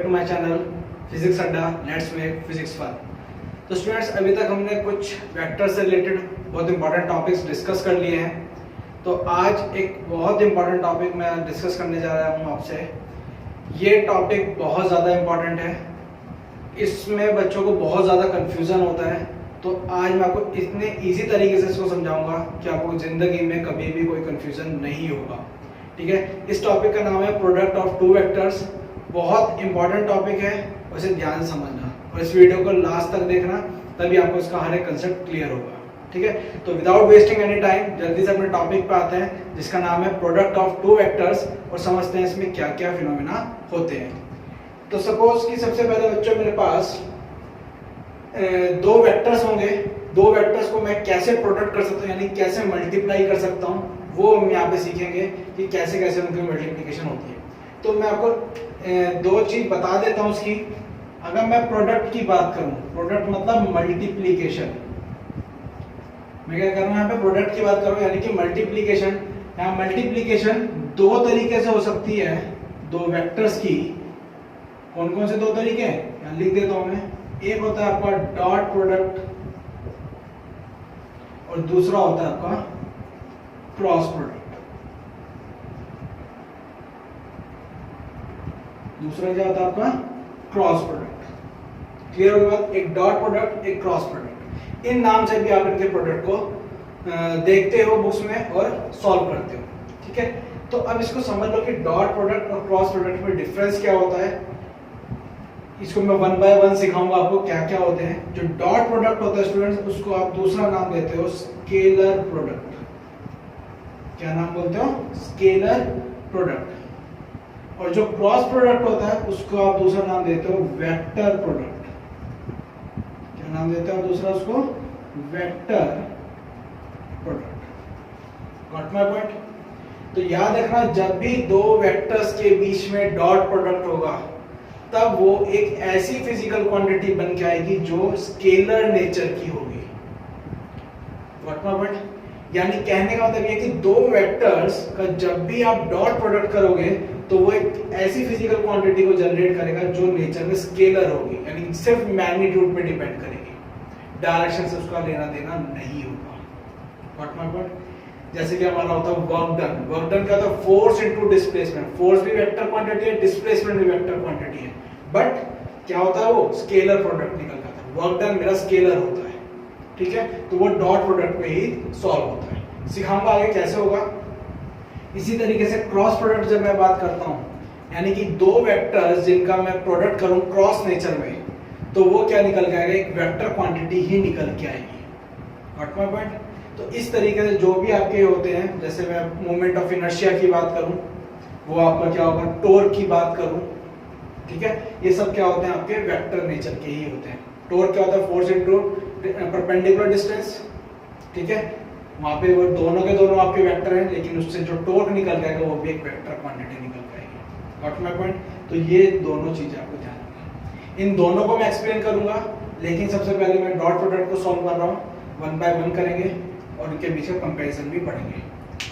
Back to my channel Physics Adda, let's make physics fun. तो students, अभी तक हमने कुछ वेक्टर से रिलेटेड बहुत इंपॉर्टेंट टॉपिक्स डिस्कस कर लिए हैं। तो आज एक बहुत इंपॉर्टेंट टॉपिक मैं डिस्कस करने जा रहा हूँ आपसे। ये टॉपिक बहुत ज़्यादा इंपॉर्टेंट है, इसमें बच्चों को बहुत ज़्यादा कन्फ्यूज़न होता है। तो आज मैं आपको इतने इजी तरीके से इसको समझाऊंगा कि आपको ज़िंदगी में कभी भी कोई कन्फ्यूज़न नहीं होगा। ठीक है, इस टॉपिक का नाम है प्रोडक्ट ऑफ टू वेक्टर्स। बहुत इंपॉर्टेंट टॉपिक है, उसे ध्यान से समझना और इस वीडियो को लास्ट तक देखना, तभी आपको इसका हर एक कंसेप्ट क्लियर होगा। ठीक है, तो विदाउट वेस्टिंग एनी टाइम जल्दी से अपने टॉपिक पे आते हैं, जिसका नाम है प्रोडक्ट ऑफ टू वेक्टर्स, और समझते हैं इसमें क्या क्या फिनोमेना होते हैं। तो सपोज कि सबसे पहले बच्चों मेरे पास दो वेक्टर्स होंगे। दो वेक्टर्स को मैं कैसे प्रोडक्ट कर सकता हूँ, यानी कैसे मल्टीप्लाई कर सकता हूँ, वो हम यहाँ पे सीखेंगे कि कैसे कैसे उनकी मल्टीप्लिकेशन होती है। तो मैं आपको दो चीज बता देता हूँ उसकी। अगर मैं प्रोडक्ट की बात करूँ, प्रोडक्ट मतलब मल्टीप्लिकेशन, मैं क्या कर रहा हूँ यहाँ पे प्रोडक्ट की बात करूँ यानी कि मल्टीप्लिकेशन। यहाँ मल्टीप्लिकेशन दो तरीके से हो सकती है, दो वेक्टर्स की। कौन कौन से दो तरीके हैं, यहाँ लिख देता हूँ मैं। एक होता है आपका डॉट प्रोडक्ट और दूसरा होता है आपका क्रॉस प्रोडक्ट। दूसरा क्या होता है आपका क्रॉस प्रोडक्ट। क्लियर हो गया? एक डॉट प्रोडक्ट, एक क्रॉस प्रोडक्ट। इन नाम से भी आप इनके प्रोडक्ट को देखते हो बुक्स में और सॉल्व करते हो। ठीक है, तो अब इसको समझ लो कि डॉट प्रोडक्ट और क्रॉस प्रोडक्ट में डिफरेंस क्या होता है। इसको मैं वन बाय वन सिखाऊंगा आपको क्या क्या होते हैं। जो डॉट प्रोडक्ट होता है स्टूडेंट्स, उसको आप दूसरा नाम देते हो स्केलर प्रोडक्ट। क्या नाम बोलते हो? Scalar product. और जो क्रॉस प्रोडक्ट होता है उसको आप दूसरा नाम देते हो वेक्टर प्रोडक्ट। क्या नाम देते हो दूसरा उसको? Vector product. Got my point? तो याद रखना, जब भी दो वेक्टर्स के बीच में डॉट प्रोडक्ट होगा, तब वो एक ऐसी फिजिकल क्वांटिटी बन के आएगी जो स्केलर नेचर की होगी। Got my point? यानी कहने का मतलब ये कि दो वेक्टर्स का जब भी आप डॉट प्रोडक्ट करोगे तो वो एक ऐसी फिजिकल क्वांटिटी को जनरेट करेगा जो नेचर में स्केलर होगी, यानी सिर्फ मैग्नीट्यूड पे डिपेंड करेगी, डायरेक्शन से उसका लेना देना नहीं होगा। What my point? जैसे कि हमारा होता है वर्क डन। वर्क डन क्या होता है? Force into displacement. फोर्स भी वेक्टर क्वांटिटी है, डिस्प्लेसमेंट भी वेक्टर क्वांटिटी है, बट क्या होता है? वो स्केलर प्रोडक्ट निकल जाता है। वर्क डन मेरा स्केलर होता है। ठीक है, तो वो डॉट प्रोडक्ट में ही सॉल्व होता है। सिखाऊंगा आगे कैसे होगा। इसी तरीके से क्रॉस प्रोडक्ट जब मैं बात करता हूं, यानी कि दो वेक्टर्स जिनका मैं प्रोडक्ट करूं क्रॉस नेचर में, तो वो क्या निकल के आएगा? एक वेक्टर क्वांटिटी ही निकल के आएगी। What my point? तो इस तरीके से जो भी आपके होते हैं, जैसे मैं मोमेंट ऑफ इनर्शिया की बात करूं, वो आपका क्या होगा? टॉर्क की बात करूं, ठीक है, ये सब क्या होते हैं? आपके वेक्टर नेचर के ही होते हैं। टॉर्क क्या होता है? Force into perpendicular distance. ठीक है, वहां पे वो दोनों के दोनों आपके वेक्टर हैं, लेकिन उससे जो टॉर्क निकल जाएगा वो भी एक वेक्टर क्वांटिटी निकल जाएगी। Got my point? तो ये दोनों चीजें आपको ध्यान रखनी। इन दोनों को मैं एक्सप्लेन करूंगा, लेकिन सबसे पहले मैं डॉट प्रोडक्ट को सॉल्व कर रहा हूँ। वन बाय वन करेंगे और उनके बीच में कंपैरिजन भी पढ़ेंगे।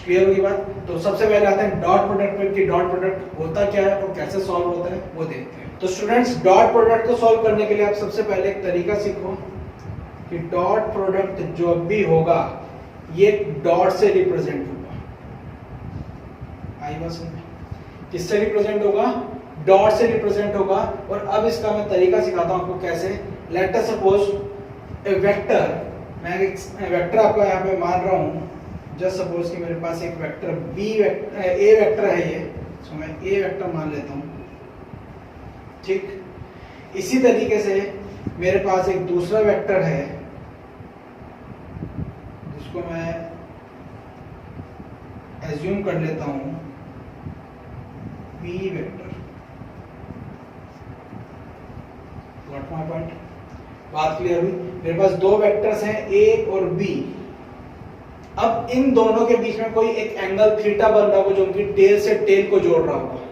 क्लियर होगी बात? तो सबसे पहले आते हैं डॉट प्रोडक्ट पे कि डॉट प्रोडक्ट होता क्या है और कैसे सॉल्व होता है, वो देखते हैं। तो स्टूडेंट्स, डॉट प्रोडक्ट को सॉल्व करने के लिए आप सबसे पहले एक तरीका सीखो कि डॉट प्रोडक्ट जो भी होगा ये डॉट से रिप्रेजेंट होगा। आई बात समझ? किससे रिप्रेजेंट होगा? डॉट से रिप्रेजेंट होगा। और अब इसका मैं तरीका सिखाता हूं आपको कैसे। लेट अस सपोज ए वेक्टर, मैं एक वेक्टर आपको यहाँ पे मान रहा हूं। जस्ट सपोज कि मेरे पास एक vector B vector A vector है ये, तो मैं ए वेक्टर मान लेता हूं। ठीक, इसी तरीके से मेरे पास एक दूसरा वेक्टर है जिसको मैं एज्यूम कर लेता हूं B vector. Got my point? बात क्लियर हुई? मेरे पास दो वेक्टर्स हैं ए और बी। अब इन दोनों के बीच में कोई एक एंगल थीटा बन रहा होगा जो उनकी टेल से टेल को जोड़ रहा होगा।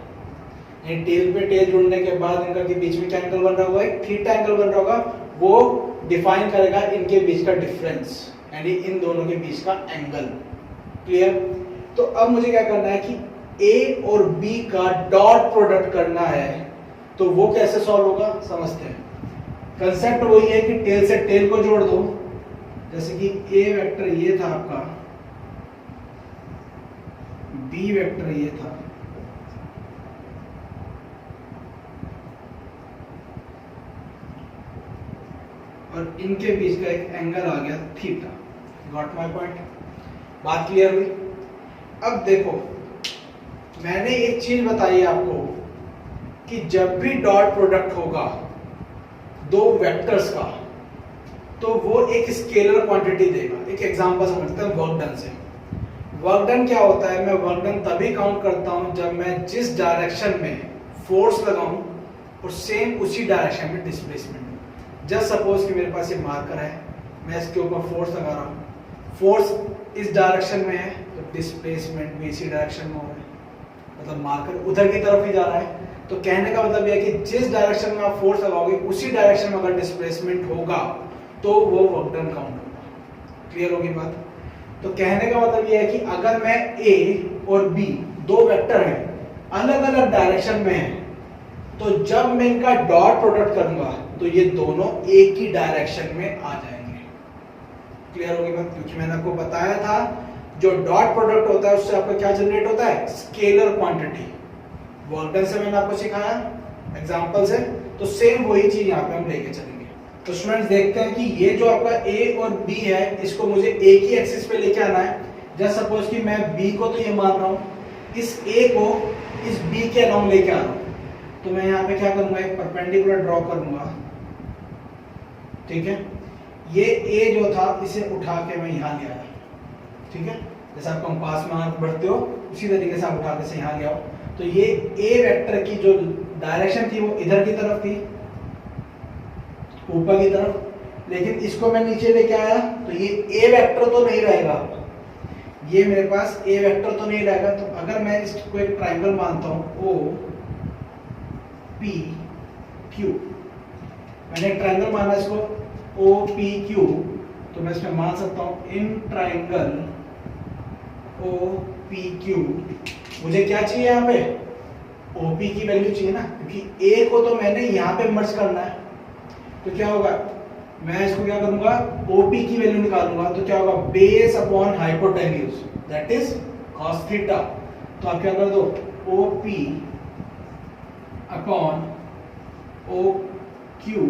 टेल पे टेल जुड़ने के बाद इनका के बीच में क्या एंगल बन रहा होगा? एक थीटा एंगल बन रहा होगा। वो डिफाइन करेगा इनके बीच का डिफरेंस, यानी इन दोनों के बीच का एंगल। क्लियर? तो अब मुझे क्या करना है कि ए और बी का डॉट प्रोडक्ट करना है तो वो कैसे सॉल्व होगा समझते हैं। कंसेप्ट वही है कि टेल से टेल को जोड़ दो, जैसे कि ए वेक्टर ये था आपका, बी वेक्टर ये था, और इनके बीच का एक एंगल आ गया थीटा। Got my point? बात क्लियर हुई? अब देखो मैंने एक चीज बताई आपको कि जब भी डॉट प्रोडक्ट होगा दो वेक्टर्स का तो वो एक स्केलर क्वांटिटी देगा। एक एग्जांपल समझते हैं वर्क डन से। वर्क डन क्या होता है? मैं वर्क डन तभी काउंट करता हूं जब मैं जिस डायरेक्शन में फोर्स लगाऊं और सेम उसी डायरेक्शन में डिस्प्लेसमेंट। जस्ट सपोज कि मेरे पास ये मार्कर है, मैं इसके ऊपर फोर्स लगा रहा हूँ, फोर्स इस डायरेक्शन में है तो डिस्प्लेसमेंट भी इसी डायरेक्शन में हो रहा है, मतलब मार्कर उधर की तरफ ही जा रहा है। तो कहने का मतलब यह है कि जिस डायरेक्शन में आप फोर्स लगाओगे उसी डायरेक्शन में अगर डिस्प्लेसमेंट होगा तो वो वर्क डन काउंट होगा। क्लियर होगी बात? तो कहने का मतलब यह है कि अगर मैं ए और बी दो वेक्टर हैं अलग अलग डायरेक्शन में हैं, तो जब मैं इनका डॉट प्रोडक्ट करूंगा तो ये दोनों एक ही डायरेक्शन में आ जाएंगे। क्लियर होगी बात? क्योंकि मैंने आपको बताया था जो डॉट प्रोडक्ट होता है उससे आपका क्या जनरेट होता है? Scalar quantity. वर्क डन से मैंने आपको सिखाया एग्जांपल से, तो सेम वही चीज यहाँ पे हम लेके चलेंगे। तो स्टूडेंट्स देखते हैं कि ये जो आपका ए और बी है इसको मुझे एक ही एक्सिस पे लेके आना है। जस्ट सपोज कि मैं बी को तो ये मान रहा हूँ, इस ए को इस बी के अराउंड लेके आ रहा हूँ, तो मैं यहाँ पे क्या करूंगा? एक परपेंडिकुलर ड्रॉ करूंगा। ठीक है, ये ए जो था इसे उठा के मैं यहाँ ले आया। ठीक है, जैसे आप कंपास में हाथ बढ़ते हो उसी तरीके से आप उठा के यहाँ ले आओ। तो ये ए वेक्टर की जो डायरेक्शन थी वो इधर की तरफ थी, ऊपर की तरफ, लेकिन इसको मैं नीचे लेके आया तो ये ए वेक्टर तो नहीं रहेगा, ये मेरे पास ए वेक्टर तो नहीं रहेगा। तो अगर मैं इसको एक ट्राइंगल मानता हूं ओ पी क्यू, मैंने एक ट्राइंगल माना इसको ओ पी क्यू, तो मैं इसमें मान सकता हूं in triangle O P Q मुझे क्या चाहिए? यहाँ पे ओपी की वैल्यू चाहिए ना, क्योंकि ए को तो मैंने यहाँ पे मर्ज करना है। तो क्या होगा? मैं इसको क्या करूंगा? ओपी की वैल्यू निकालूंगा, तो क्या होगा? Base upon hypotenuse that is cos theta. तो आप क्या कर दो? OP upon O Q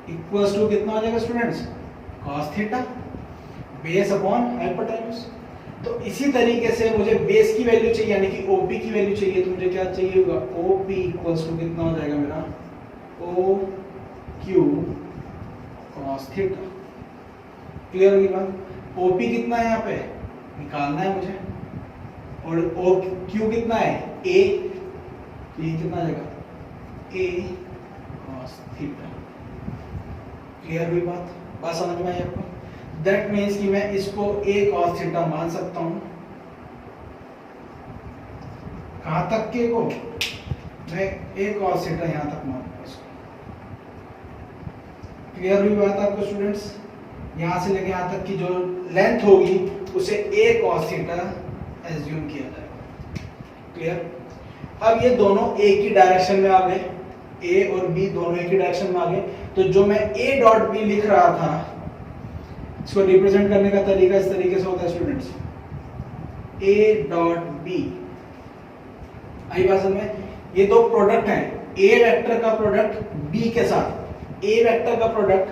equals to कितना हो जाएगा students? cos theta base upon hypotenuse. तो इसी तरीके से मुझे बेस की वैल्यू चाहिए यानी कि ओपी की वैल्यू चाहिए, तो मुझे क्या चाहिए होगा? ओपी इक्वल्स टू कितना हो जाएगा मेरा? O Q cos theta. Clear होगी बात? ओपी कितना है यहाँ पे निकालना है मुझे, और ओ क्यू कितना है? ए, तो ये कितना आ जाएगा? ए cos थीटा। क्लियर हुई बात? बात समझ में आई आपको? दैट मीन्स कि मैं इसको a cos थीटा मान सकता हूं। कहां तक के को? मैं a cos थीटा यहां तक मानूंगा इसको। क्लियर हुई बात आपको स्टूडेंट्स? यहां से लेके यहां तक की जो लेंथ होगी उसे a cos थीटा एज्यूम किया जाएगा। क्लियर? अब ये दोनों एक ही डायरेक्शन में आ गए, a और b दोनों एक ही डायरेक्शन में आ गए। तो जो मैं a डॉट b लिख रहा था इसको रिप्रेजेंट करने का तरीका इस तरीके से होता है स्टूडेंट्स, a डॉट b। आई बात समझ में? ये दो प्रोडक्ट हैं, a वेक्टर का प्रोडक्ट b के साथ, a वेक्टर का प्रोडक्ट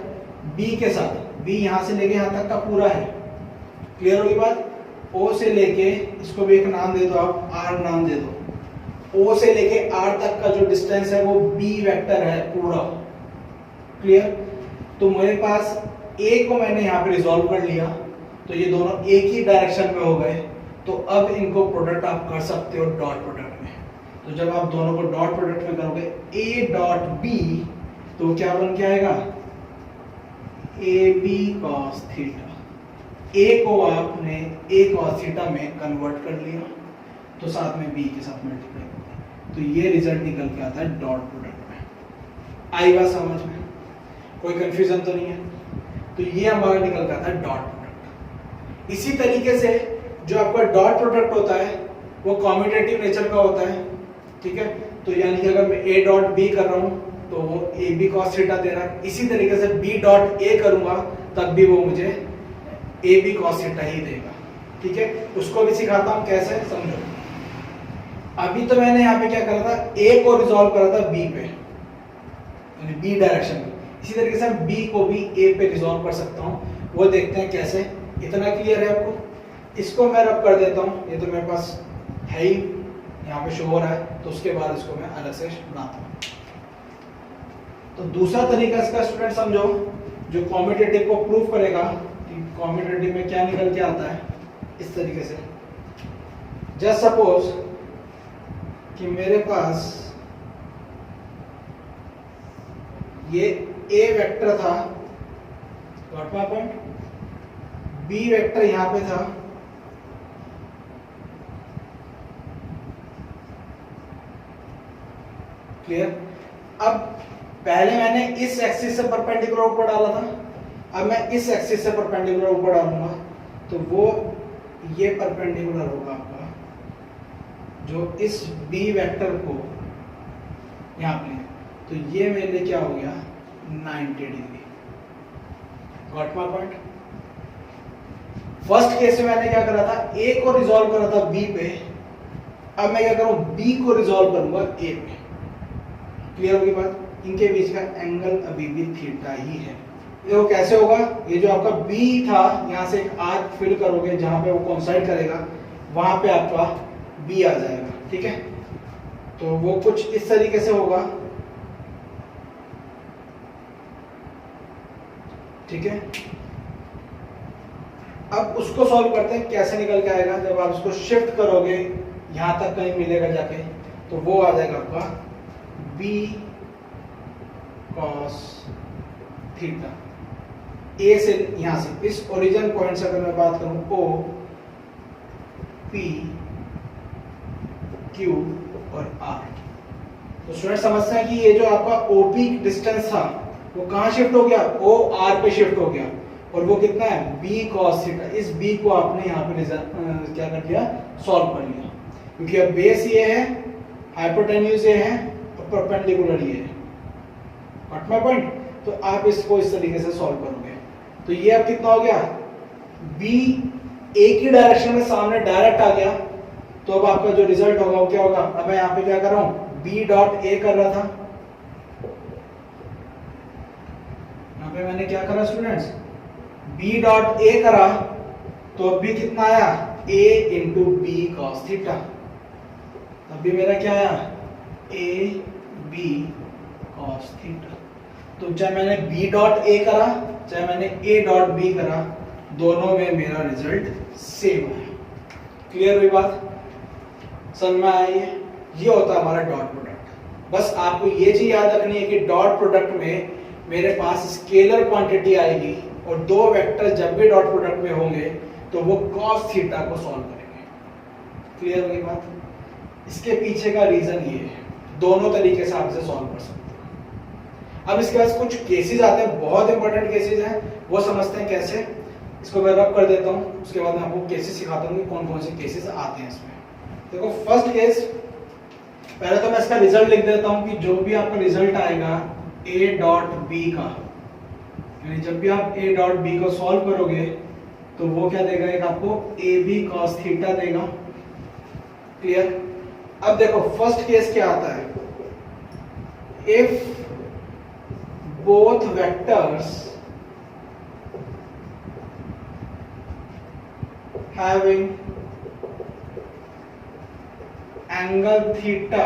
b के साथ, b यहां से लेके यहां तक का पूरा है। क्लियर होगी बात? o से लेके इसको भी एक नाम दे दो, आप r नाम दे दो। o से लेके r तक का जो डिस्टेंस है वो b वेक्टर है पूरा। क्लियर? तो मेरे पास a को मैंने यहाँ पे रिजॉल्व कर लिया, तो ये दोनों एक ही डायरेक्शन में हो गए। तो अब इनको प्रोडक्ट आप कर सकते हो डॉट प्रोडक्ट में। तो जब आप दोनों को डॉट प्रोडक्ट में करोगे a डॉट b, तो क्या बन के आएगा? ab cos theta. a को आपने a cos थीटा में कन्वर्ट कर लिया, तो साथ में b के साथ मल्टीप्लाई कर दिया, तो ये रिजल्ट निकल के आता है डॉट प्रोडक्ट में। आई बात समझ में? कोई कंफ्यूजन तो नहीं है? तो ये हमारा निकल के आता है डॉट प्रोडक्ट। इसी तरीके से जो आपका डॉट प्रोडक्ट होता है वो कॉम्यूटेटिव नेचर का होता है, ठीक है। तो यानी कि अगर मैं ए डॉट बी कर रहा हूँ तो वो ए बी कॉस थीटा दे रहा है, इसी तरीके से बी डॉट ए करूंगा तब भी वो मुझे ए बी कॉस थीटा ही देगा, ठीक है। उसको भी सिखाता हूँ कैसे, समझो। अभी तो मैंने यहाँ पे क्या करा था, ए को रिजॉल्व करा था बी पे, बी डायरेक्शन में। इसी तरीके से मैं बी को भी ए पे रिजॉल्व कर सकता हूँ, वो देखते हैं कैसे। इतना क्लियर है आपको? इसको मैं रब कर देता हूँ, ये तो मेरे पास है ही, यहाँ पे शो हो रहा है, तो उसके बाद इसको मैं अलग से बनाता हूँ। तो दूसरा तरीका इसका स्टूडेंट समझो, जो कॉम्यूटेटिव को प्रूव करेगा कि कॉम्यूटेटिव में क्या निकल के आता है, इस तरीके से। जस्ट सपोज कि मेरे पास ये ए वेक्टर था, got my point, B vector यहां पे था, क्लियर। अब पहले मैंने इस एक्सिस से परपेंडिकुलर ऊपर डाला था, अब मैं इस एक्सिस से परपेंडिकुलर ऊपर डालूंगा, तो वो ये परपेंडिकुलर होगा आपका, जो इस बी वेक्टर को यहां पे, तो ये मेरे लिए क्या हो गया, 90 degree. Got my point. First case में मैंने क्या करा था, ए को रिजॉल्व करा था बी पे, अब मैं क्या करूं, बी को रिजॉल्व करूंगा ए पे। क्लियर होगी बात? इनके बीच का एंगल अभी भी थीटा ही है। देखो कैसे होगा, ये जो आपका बी था, यहां से एक आर्क फिल करोगे जहां पे वो कोइंसाइड करेगा, वहां पे आपका बी आ जाएगा, ठीक है। तो वो कुछ इस तरीके से होगा, ठीक है। अब उसको सॉल्व करते हैं, कैसे निकल के आएगा। जब आप उसको शिफ्ट करोगे, यहां तक कहीं मिलेगा जाके, तो वो आ जाएगा आपका बी कॉस थीटा। ए से, यहां से इस ओरिजिन पॉइंट से अगर मैं बात करूं, ओ पी क्यू और आर, तो स्टूडेंट समझते हैं कि ये जो आपका ओपी डिस्टेंस था वो कहां शिफ्ट हो गया, ओ आर पे शिफ्ट हो गया, और वो कितना है, बी कॉस थीटा। इस बी को आपने यहाँ पे क्या कर दिया, सॉल्व कर लिया, क्योंकि अब बेस ये है, हाइपोटेन्यूज ये है, और परपेंडिकुलर ये है। Got my point. तो आप इसको इस तरीके से सॉल्व करोगे, तो ये अब कितना हो गया, बी एक ही डायरेक्शन में सामने डायरेक्ट आ गया, तो अब आपका जो रिजल्ट होगा वो क्या होगा। अब मैं यहाँ पे क्या कर रहा हूं, बी डॉट ए कर रहा था, यहाँ पे मैंने क्या करा स्टूडेंट्स, बी डॉट ए करा, तो अब भी कितना आया, ए इंटू बी कॉस थीटा। अब भी मेरा क्या आया, ए बी कॉस थीटा। तो चाहे मैंने बी डॉट ए करा, चाहे मैंने ए डॉट बी करा, दोनों में मेरा रिजल्ट सेम है। क्लियर हुई बात, समझ में आई है? ये होता है हमारा डॉट प्रोडक्ट। बस आपको ये चीज याद रखनी है कि डॉट प्रोडक्ट में मेरे पास स्केलर क्वांटिटी आएगी, और दो वेक्टर जब भी डॉट प्रोडक्ट में होंगे तो वो cos थीटा को सॉल्व करेंगे। क्लियर हुई बात? इसके पीछे का रीजन ये है, दोनों तरीके से आप इसे सॉल्व कर सकते हैं। अब इसके बाद कुछ केसेस आते हैं, बहुत इंपॉर्टेंट केसेस हैं, वो समझते हैं कैसे। इसको मैं रब कर देता हूँ, उसके बाद मैं आपको केसेस सिखाता हूँ कि कौन कौन से केसेस आते हैं इसमें। देखो फर्स्ट केस, पहले तो मैं इसका रिजल्ट लिख देता हूँ कि जो भी आपका रिजल्ट आएगा ए डॉट बी का, यानी जब भी आप ए डॉट बी को सॉल्व करोगे तो वो क्या देगा, एक आपको ए बी कॉस थीटा देगा। क्लियर? अब देखो फर्स्ट केस क्या आता है, if both vectors having angle theta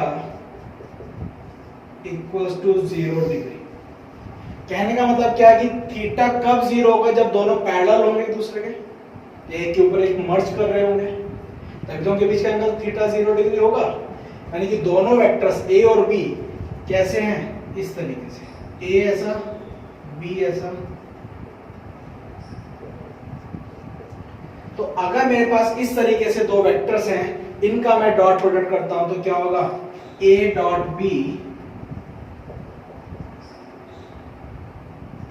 equals to 0 degree. कहने का मतलब क्या है कि थीटा कब 0 होगा, जब दोनों पैरेलल होंगे एक दूसरे के, एक के ऊपर एक मर्ज कर रहे होंगे, तब दोनों के बीच का एंगल थीटा 0 डिग्री होगा। यानी कि दोनों वेक्टर्स ए और बी कैसे हैं, इस तरीके से, ए ऐसा बी ऐसा। तो अगर मेरे पास इस तरीके से दो वेक्टर्स हैं, इनका मैं डॉट प्रोडक्ट करता हूं तो क्या होगा, A dot B,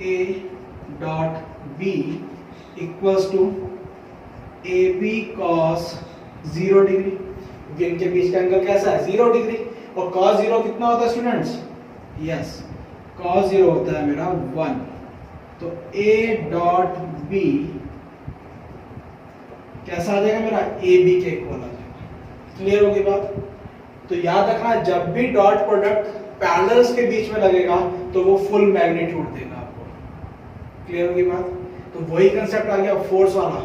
A dot B equals to A B cos 0 degree. क्योंकि इनके बीच का एंगल कैसा है 0 डिग्री। और cos 0 कितना होता है स्टूडेंट्स? यस, cos 0 होता है मेरा 1। तो A डॉट B कैसा आ जाएगा मेरा? AB के इक्वल आ जाएगा। क्लियर होगी बात? तो याद रखना जब भी डॉट प्रोडक्ट पैरेलल्स के बीच में लगेगा तो वो फुल मैग्नीट्यूड देगा आपको। क्लियर होगी बात? तो वही कंसेप्ट आ गया फोर्स वाला।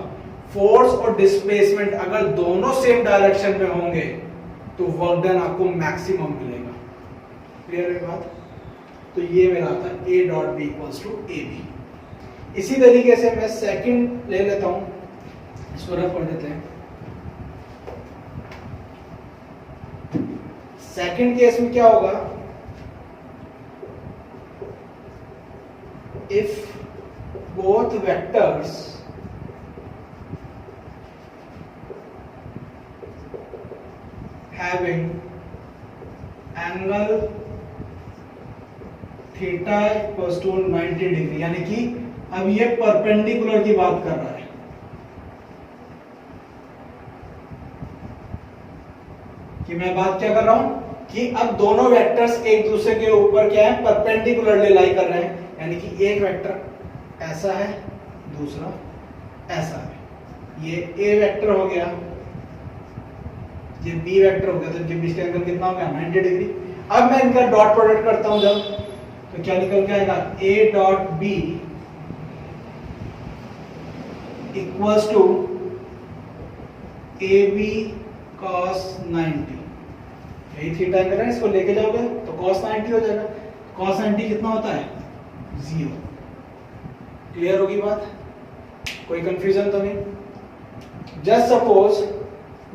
फोर्स और डिस्प्लेसमेंट अगर दोनों सेम डायरेक्शन में होंगे तो वर्क डन आपको मैक्सिमम मिलेगा। क्लियर है बात? तो ये मेरा आता है A dot B equals to AB। इसी तरीके से मैं सेकंड ले लेता हूं, इसको रफ कर देते हैं। सेकंड केस में क्या होगा? If both vectors having angle theta equals to 90 degree, यानी कि अब ये परपेंडिकुलर की बात कर रहा है। कि मैं बात क्या कर रहा हूं कि अब दोनों वेक्टर्स एक दूसरे के ऊपर क्या है? परपेंडिकुलरली लाई कर रहे हैं, यानी कि एक वेक्टर ऐसा है, दूसरा ऐसा है। ये A वेक्टर हो गया, ये B वेक्टर हो गया, तो इनके बीच का एंगल कितना हो गया? 90 डिग्री। अब मैं इनका डॉट प्रोडक्ट करता हूं जब, तो क्या निकल के आएगा? A dot B equals to AB cos 90। यही थीटा एंगल है, इसको लेके जाओगे तो cos 90 हो जाएगा। cos 90 कितना होता है? 0। क्लियर होगी बात? कोई कंफ्यूजन तो नहीं? जस्ट सपोज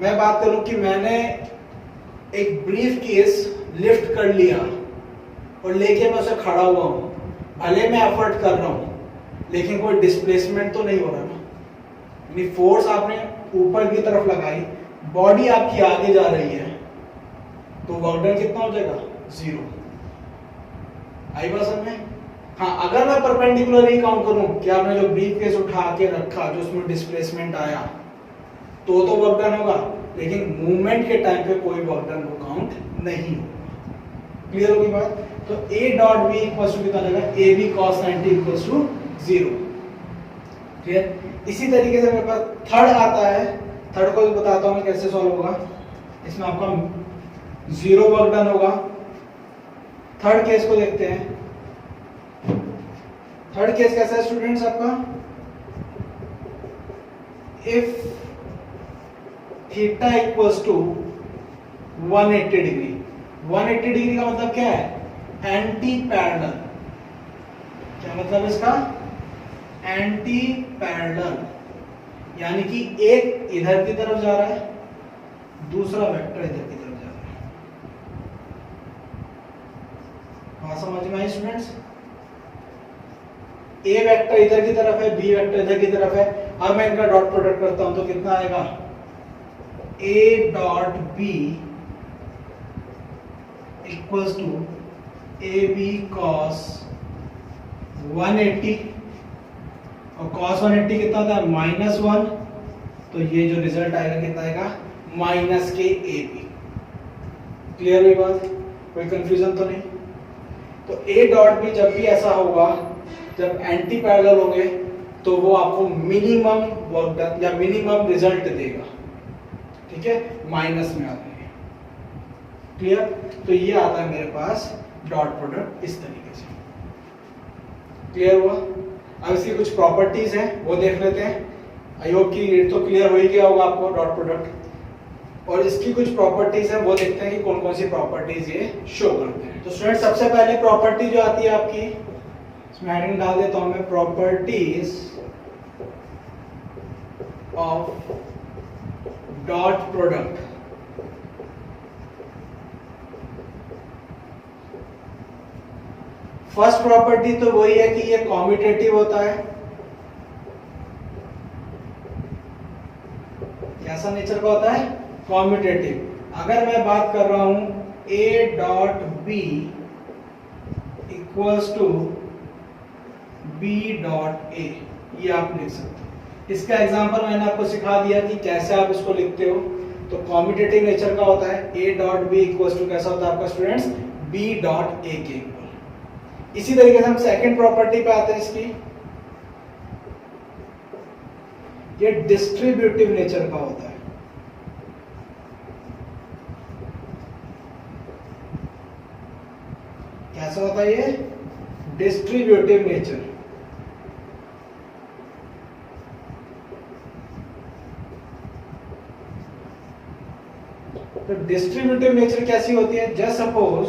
मैं बात करूं कि मैंने एक ब्रीफ केस लिफ्ट कर लिया और लेके मैं उसे खड़ा हुआ हूं, भले मैं एफर्ट कर रहा हूं लेकिन कोई डिस्प्लेसमेंट तो नहीं हो रहा ना, यानी फोर्स आपने ऊपर की तरफ लगाई, बॉडी आपकी आगे जा रही है, तो वर्क डन कितना हो जाएगा? 0। आई बात समझ में? हाँ, अगर मैं परपेंडिकुलर ही काउंट करूं कि आपने जो ब्रीफ केस उठा के रखा, जो उसमें डिस्प्लेसमेंट आया, तो वर्क डन होगा, लेकिन मूवमेंट के टाइम पे कोई वर्क डन को काउंट नहीं होगा। क्लियर होगी बात? तो A dot B equals to कितना जाएगा? AB cos 90 equals to 0। Clear? इसी तरीके से मेरे पास थर्ड आता है। थर्ड को बताता हूं कैसे सॉल्व होगा। इसमें आपका 0 वर्क डन होगा। थर्ड केस को देखते हैं। थर्ड केस कैसा है स्टूडेंट्स आपका? If theta equals to 180 degree. 180 degree का मतलब क्या है? Anti parallel. क्या मतलब इसका? एंटी पैरेलल, यानी कि एक इधर की तरफ जा रहा है, दूसरा वेक्टर इधर की तरफ जा रहा है। हाँ, समझ में आई स्टूडेंट्स? A वेक्टर इधर की तरफ है, B वेक्टर इधर की तरफ है। अब मैं इनका डॉट प्रोडक्ट करता हूं तो कितना आएगा? A dot B equals to AB cos 180, और cos 180 कितना होता है? -1। तो ये जो रिजल्ट आएगा कितना आएगा? माइनस के AB। क्लियर हुई बात? कोई कंफ्यूजन तो नहीं? तो A डॉट B जब भी ऐसा होगा, जब एंटी पैरेलल होंगे, तो वो आपको मिनिमम वर्क डन या मिनिमम रिजल्ट देगा। ठीक है, माइनस में आते हैं। क्लियर? तो ये आता है मेरे पास डॉट प्रोडक्ट इस तरीके से। क्लियर हुआ? अब इसकी कुछ प्रॉपर्टीज हैं, वो देख लेते हैं। आई होप कि ये तो क्लियर हो ही गया होगा आपको डॉट प्रोडक्ट। और इसकी कुछ प्रॉपर्टीज हैं, वो देखते हैं कि कौन कौन सी प्रॉपर्टीज ये शो करते हैं। तो स्टूडेंट, सबसे पहले प्रॉपर्टी जो आती है आपकी, इसमें हेडिंग डाल देता हूं मैं, properties of dot product. First property तो वही है कि ये कॉम्यूटेटिव होता है। कैसा नेचर का होता है? कॉम्यूटेटिव। अगर मैं बात कर रहा हूं A dot B equals to B dot A, ये आप लिख सकते हो। इसका एग्जांपल मैंने आपको सिखा दिया कि कैसे आप इसको लिखते हो। तो कॉम्यूटेटिव नेचर का होता है A dot B equal to कैसा होता है आपका स्टूडेंट्स, बी डॉट ए के इक्वल। इसी तरीके से हम सेकंड प्रॉपर्टी पे आते हैं इसकी, ये डिस्ट्रीब्यूटिव नेचर का होता है। कैसा होता है ये, डिस्ट्रीब्यूटिव नेचर। तो डिस्ट्रीब्यूटिव नेचर कैसी होती है, जस्ट सपोज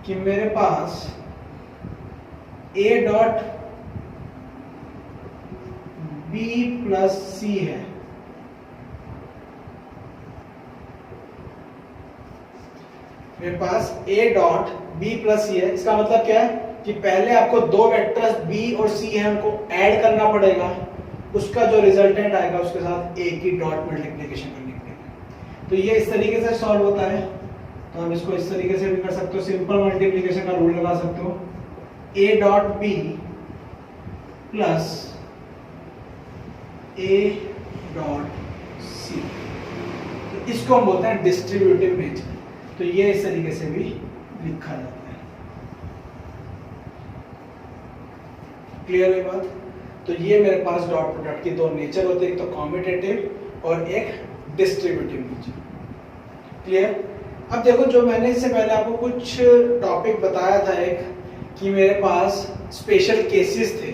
कि मेरे पास a डॉट b प्लस सी है, मेरे पास a डॉट b प्लस सी है। इसका मतलब क्या है कि पहले आपको दो वेक्टर्स b और c है उनको ऐड करना पड़ेगा, उसका जो रिजल्टेंट आएगा उसके साथ a की डॉट मल्टीप्लिकेशन करनी पड़ेगी। तो ये इस तरीके से सॉल्व होता है। तो हम इसको इस तरीके से भी कर सकते हो, सिंपल मल्टीप्लिकेशन का रूल लगा सकते हो, a dot b plus a dot c, तो इसको हम बोलते हैं डिस्ट्रीब्यूटिव नेचर। तो ये इस तरीके से भी लिखा जाता है। क्लियर है बात? तो ये मेरे पास डॉट प्रोडक्ट की दो नेचर होते हैं, एक तो कॉम्यूटेटिव और एक डिस्ट्रीब्यूटिव नेचर। क्लियर? अब देखो, जो मैंने इससे पहले आपको कुछ टॉपिक बताया था एक, कि मेरे पास स्पेशल केसेस थे।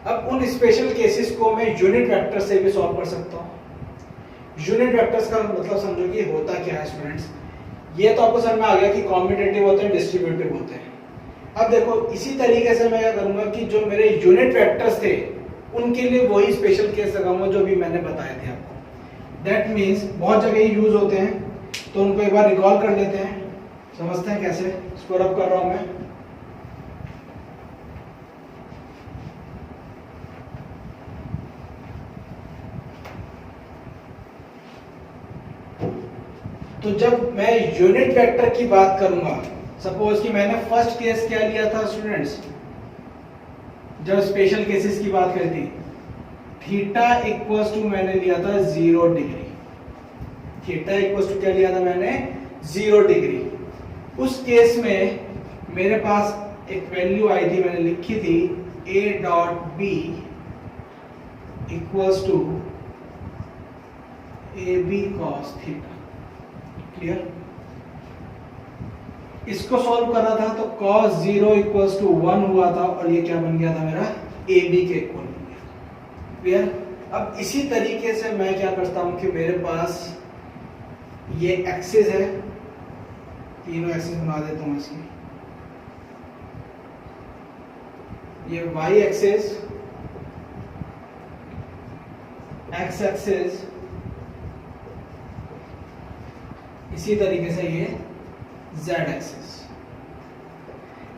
अब उन स्पेशल केसेस को मैं यूनिट वेक्टर से भी सॉल्व कर सकता हूँ। यूनिट वेक्टर्स का मतलब समझो कि होता क्या है स्टूडेंट्स, ये तो आपको समझ में आ गया कि कॉम्यूटेटिव होते हैं, डिस्ट्रीब्यूटिव होते हैं। अब देखो, इसी तरीके से मैं क्या करूंगा कि जो मेरे यूनिट वेक्टर्स थे उनके लिए वही स्पेशल केस लगाऊंगा जो भी मैंने बताए थे आपको। दैट मीन्स बहुत जगह यूज होते हैं, तो उनको एक बार रिकॉल कर लेते हैं, समझते हैं कैसे। इसको रब कर रहा हूं मैं। तो जब मैं यूनिट वेक्टर की बात करूंगा, सपोज कि मैंने फर्स्ट केस क्या लिया था स्टूडेंट्स, जब स्पेशल केसेस की बात करी थी, थीटा इक्वल्स टू मैंने लिया था 0 डिग्री। थीटा इक्वल्स टू क्या लिया था मैंने, 0 डिग्री। उस केस में मेरे पास एक वैल्यू आई थी, मैंने लिखी थी a dot b equals to ab cos theta. Clear? इसको सॉल्व कर रहा था तो cos 0 इक्वल्स टू 1 हुआ था, और ये क्या बन गया था मेरा, ab के इक्वल बन गया। क्लियर? अब इसी तरीके से मैं क्या करता हूं कि मेरे पास ये एक्सिस है, तीनों एक्सिस बना देता हूं इसकी। ये y एक्सिस, x एक्सिस, इसी तरीके से ये z एक्सिस।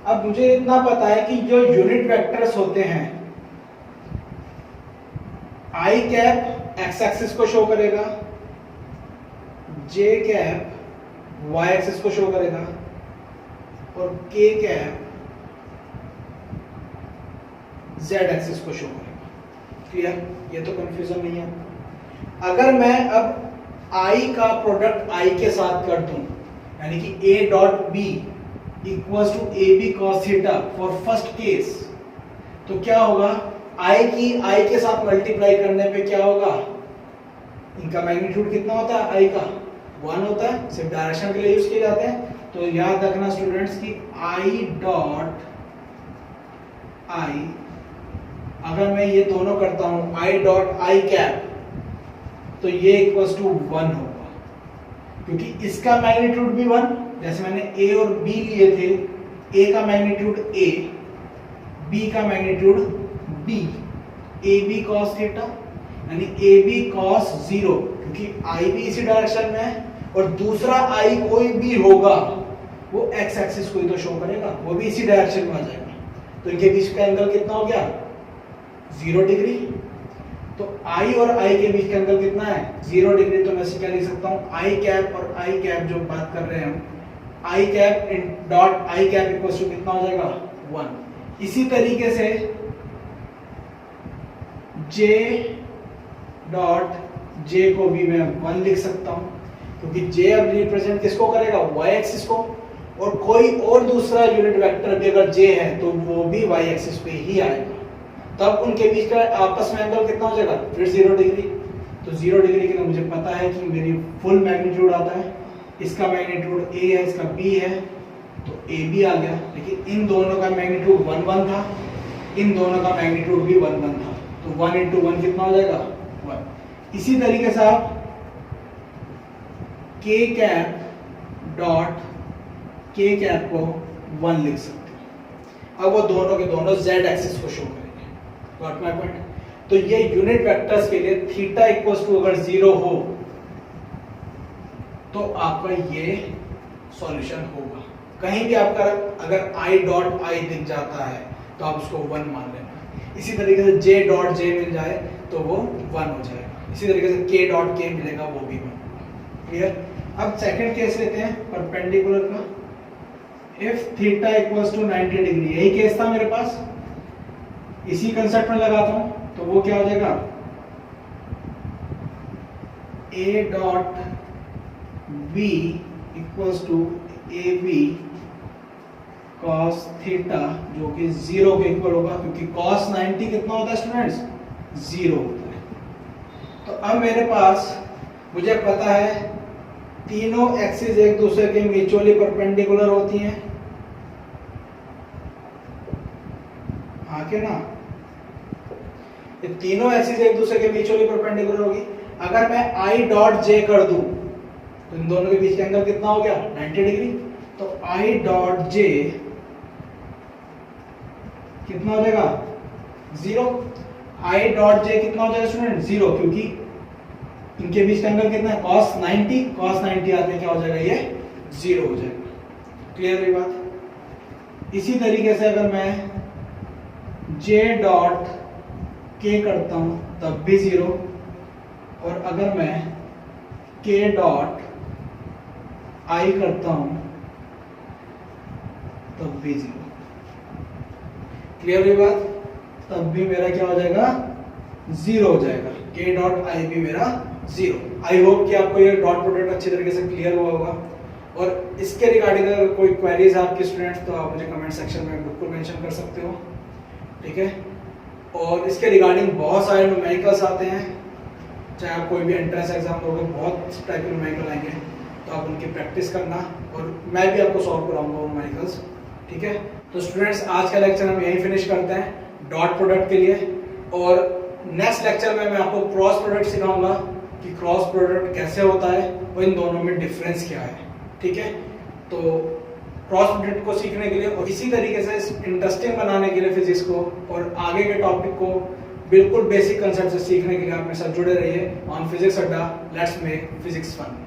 अब मुझे इतना पता है कि जो यूनिट वेक्टर्स होते हैं, i कैप x एक्सिस को शो करेगा, j कैप y एक्सिस को शो करेगा, और k कैप z एक्सिस को शो करेगा। क्लियर? ये तो कंफ्यूजन नहीं है। अगर मैं अब i का प्रोडक्ट i के साथ कर दूं, यानी कि a dot b equals to ab cos theta for first case, तो क्या होगा, i की i के साथ मल्टीप्लाई करने पे क्या होगा, इनका मैग्नीट्यूड कितना होता है, i का 1 होता है, सिर्फ डायरेक्शन के लिए यूज किए जाते हैं। तो याद रखना स्टूडेंट्स कि i डॉट i, अगर मैं ये दोनों करता हूं i डॉट i कैप, तो ये इक्वल्स टू 1 होगा, क्योंकि इसका मैग्नीट्यूड भी 1, जैसे मैंने a और b लिए थे, a का मैग्नीट्यूड a, b का magnitude b, ab cos theta, यानी ab cos 0, क्योंकि i भी इसी डायरेक्शन में है, और दूसरा i कोई भी होगा वो x एक्सिस को ही तो शो करेगा, वो भी इसी डायरेक्शन में आ जाएगा। तो इनके बीच का एंगल कितना हो गया, 0 डिग्री। तो i और i के बीच का एंगल कितना है, 0 डिग्री। तो मैं इसे क्या लिख सकता हूं, i कैप और i कैप जो बात कर रहे हैं हम, i cap dot i cap equal to कितना हो जाएगा, 1। इसी तरीके से j डॉट जे को भी मैं 1 लिख सकता हूँ, क्योंकि जे अब रिप्रेजेंट किसको करेगा, वाई एक्सिस को, और कोई और दूसरा यूनिट वेक्टर भी अगर जे है तो वो भी वाई एक्सिस पे ही आएगा, तब उनके बीच का आपस में एंगल कितना हो जाएगा, फिर 0 डिग्री। तो 0 डिग्री के लिए मुझे पता है कि मेरी फुल मैग्नीट्यूड आता है, इसका मैग्नीट्यूड ए है, इसका बी है, तो ए बी आ गया। लेकिन इन दोनों का मैग्नीट्यूड 1 1 था, इन दोनों का मैग्नीट्यूड भी 1 1 था, तो 1 × 1 कितना हो जाएगा, 1। इसी तरीके से आप के कैप डॉट के कैप को 1 लिख सकते हैं। अब वो दोनों के दोनों z एक्सिस को शो करेंगे। Got my point? तो ये यूनिट वेक्टर्स के लिए थीटा इक्वल्स टू अगर 0 हो तो आपका ये सॉल्यूशन होगा। कहीं भी आपका अगर i डॉट i दिख जाता है तो आप उसको 1 मान लेना। इसी तरीके से j डॉट j मिल जाए तो वो 1 हो जाएगा। इसी तरीके से k डॉट k मिलेगा, वो भी 1 होगा। क्लियर? अब सेकंड केस लेते हैं परपेंडिकुलर का। If theta equals to 90 degree, यही केस था मेरे पास, इसी कंसेप्ट में लगाता हूं तो वो क्या हो जाएगा, a dot b equals to A B cos theta, जो कि 0 के इक्वल होगा, क्योंकि कॉस 90 कितना होता है स्टूडेंट्स, 0 होता है। तो अब मेरे पास मुझे पता है तीनों एक्सिस एक दूसरे के म्यूचुअली परपेंडिकुलर होती हैं, हाँ के ना, ये तीनों एक्सिस एक दूसरे के म्यूचुअली परपेंडिकुलर होगी। अगर मैं i डॉट j कर दूं तो इन दोनों के बीच का एंगल कितना हो गया, 90 डिग्री। तो i डॉट j कितना हो जाएगा, 0। i डॉट j कितना हो जाएगा स्टूडेंट, 0, क्योंकि इनके बीच का एंगल कितना है, cos 90, cos 90 आते क्या हो जाएगा, ये 0 हो जाएगा। क्लियर है बात? इसी तरीके से अगर मैं j डॉट k करता हूं तब भी 0, और अगर मैं k डॉट i करता हूं तब भी 0। क्लियर है बात? तब भी मेरा क्या हो जाएगा, 0 हो जाएगा। k डॉट i भी मेरा 0। आई होप कि आपको ये डॉट प्रोडक्ट अच्छी तरीके से क्लियर हुआ होगा। और इसके रिगार्डिंग अगर कोई क्वेरीज है आपके स्टूडेंट्स तो आप मुझे कमेंट सेक्शन में बिल्कुल मेंशन कर सकते हो, ठीक है। और इसके रिगार्डिंग बहुत सारे न्यूमेरिकल्स आते हैं, चाहे आप कोई भी एंट्रेंस एग्जाम दोगे बहुत टाइप के न्यूमेरिकल आएंगे, तो आप उनकी प्रैक्टिस करना, और मैं भी आपको सॉल्व कराऊंगा न्यूमेरिकल्स, ठीक है। तो स्टूडेंट्स आज का लेक्चर हम यहीं फिनिश करते हैं डॉट प्रोडक्ट के लिए, और नेक्स्ट लेक्चर में मैं आपको क्रॉस प्रोडक्ट सिखाऊंगा कि क्रॉस प्रोडक्ट कैसे होता है और इन दोनों में डिफरेंस क्या है, ठीक है। तो क्रॉस प्रोडक्ट को सीखने के लिए और इसी तरीके से इंटरेस्टिंग बनाने के लिए फिजिक्स को और आगे के टॉपिक को बिल्कुल बेसिक कंसेप्ट से सीखने के लिए आप मेरे साथ जुड़े रहिए on Physics Adda. Let's make physics fun.